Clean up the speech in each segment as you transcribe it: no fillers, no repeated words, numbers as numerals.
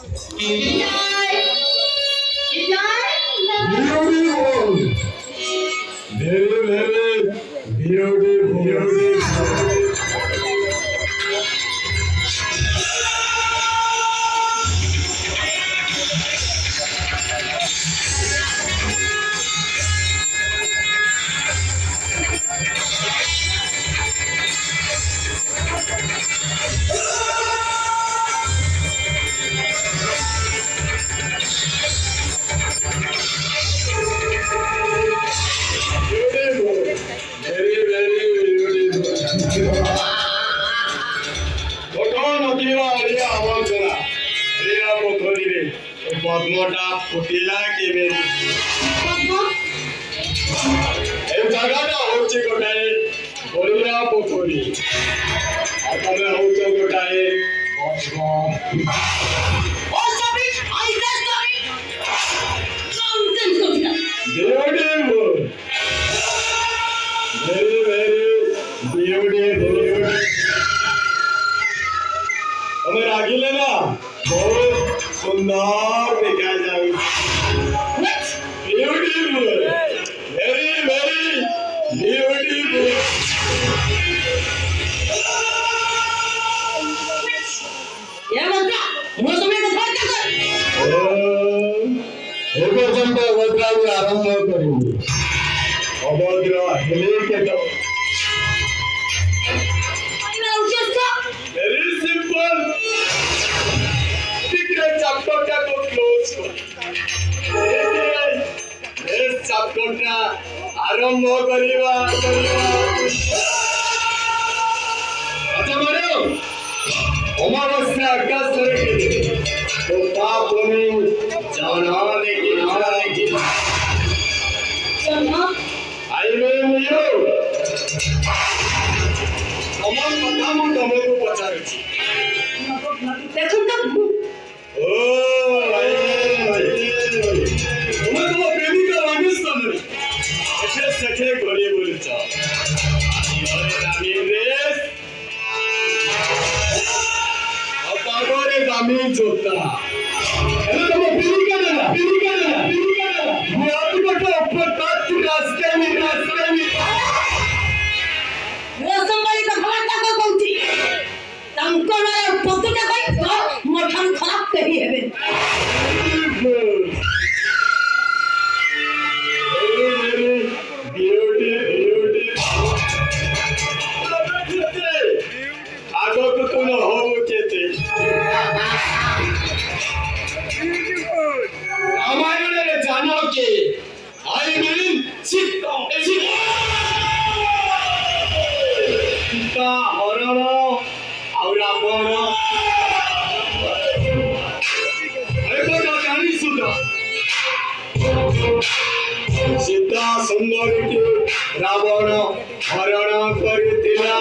Beautiful. Very, very beautiful. Beautiful. Very, very beautiful. Koton nadiwa ariya awan kala. Ariya pokhori re. Padmota futila kebe. এই জায়গাটা হচ্ছে গোটায় বলিয়া পোখরি আর তবে হচ্ছে গোটায় beautiful very very beautiful हमें रागिले ना बहुत सुंदर दिखाई जाए beautiful very very beautiful ये बच्चा वो समय को छोड़ दे ଏବେ ପର୍ଯ୍ୟନ୍ତ ଅଭଦ୍ରାକୁ ଆରମ୍ଭ କରିବୁ ଅଭଦ୍ର ହେଲେ କେତେ very simple ଟିକେ ଚାପ୍ଟରଟା କୁ କ୍ଲୋଜ କର ଏ ଚାପ୍ଟରଟା ଆରମ୍ଭ କରିବା ଆଚ୍ଛା ମ୍ୟାଡାମ ଅମାବସ୍ୟା ଆକାଶରେ तो पाप में जाना देखी सुनो आई में यो अमन पता मु तमको पचारे देखो तो ओ भाई तुम्हें तो प्रेमिका वागिस्तान रे ऐसे सखे घरे बोले चा अरे रानी रेस अपागोरे दामी जोता अरे तुम प्रेमिका देना मैं आपको तो ऊपर तक रास्ते में रसमलाई का खलाटा को कहती तंकर पतटा कई तो मोठन खराब कही हेबे आगो को तो न हो केते रामायण जानो के आई मीन सीता हरण और रावण अरे तो जानी सुधा सीता सुंदर के रावण हरण करतिला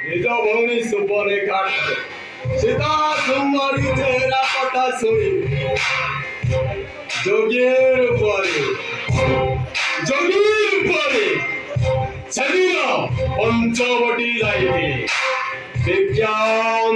निज भौणी सुपरे काट सीता सुंदरी चेहरा कथा सुनी जोगीर परे शरीर पंचवटी जाइए विज्ञान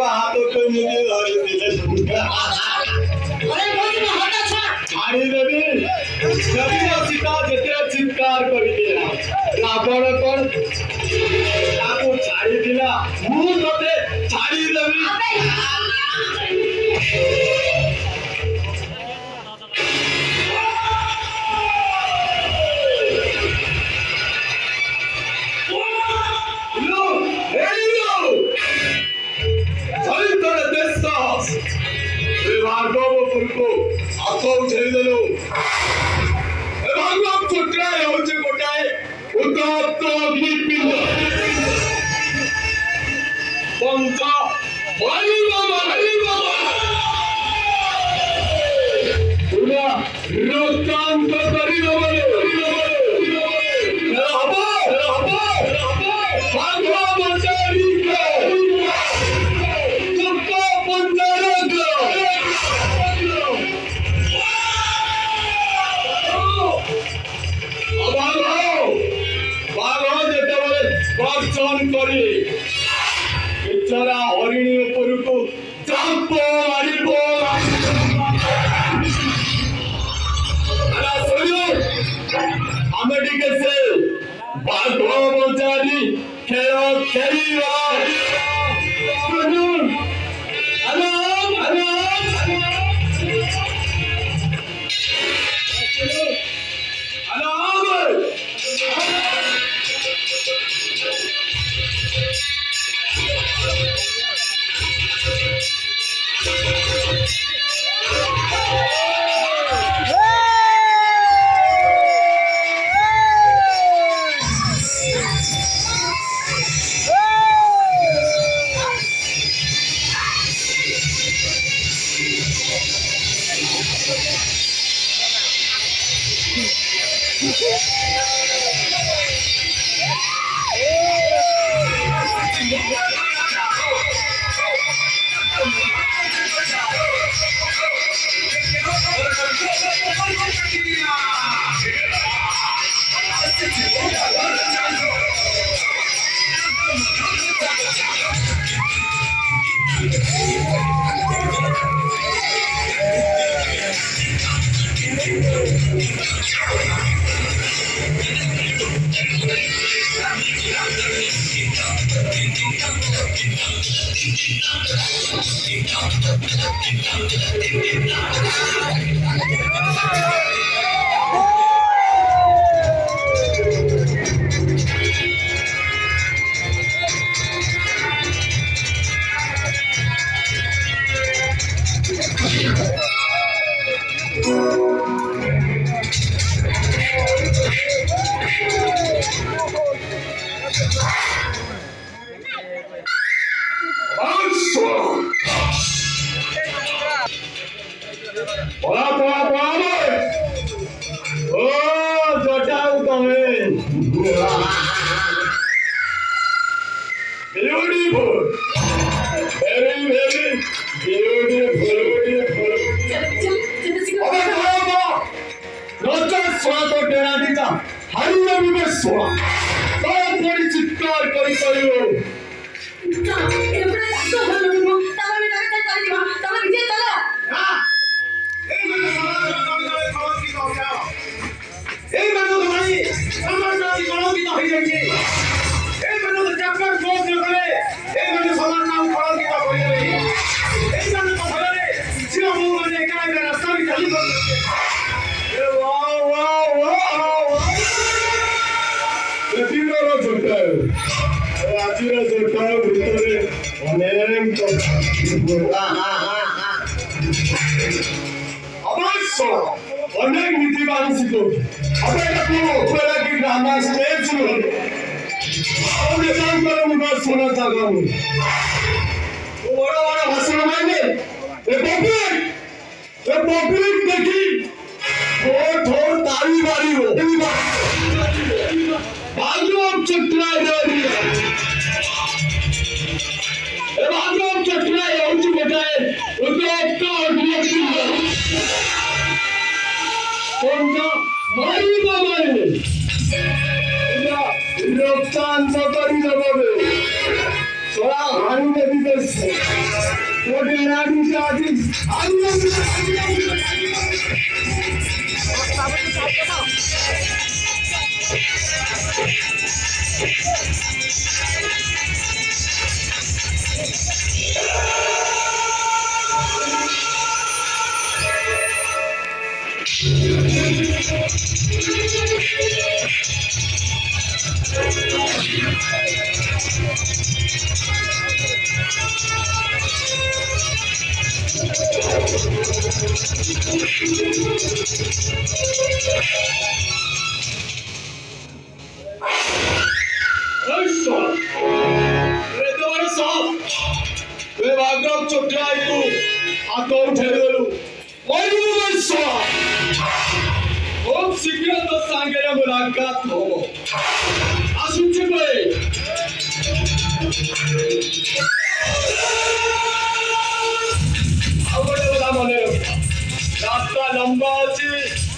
हाथ तो मुझे धरी दिले अरे बोली ना हटा छोड़ छाड़ी देबी जबी ना सीता जेते चित्कार करी दिला रावण पर ताको छाड़ी दिला मुंह तोते छाड़ी देबी भार्गवपुर को हाथ उठे देलो भार्गव छोटा होचे गोटाए उदात्त अग्निपिंड पंच भाई बाबा पूरा रक्तांत करी दबले हबो भार्गव बचारी के ବିଚରା ହରିଣୀ ଉପରକୁ ଜମ୍ପ ମାରିବ। ଆମେ ଟିକେ ସେ ବାଘ ବଜାରି ଖେଳ ଖେଳିବା। चित्कार करी अनेक नीति मानसिक ड्रामा स्टेज सोना चाहता हूँ बड़ा बड़ा भाषण मांगे पब्लिक देखी वोट हो ताली बारी हो बाथरूम चटना बाथरूम चटना बेटाए रक्तांत करी जबाबे सोळा हाणून दिवस कोटी नाडीच्या आधी शीघ्र तो सांगेला मुलाकात हो आसुची भाई आवडे मला मने रास्ता लंबा अछि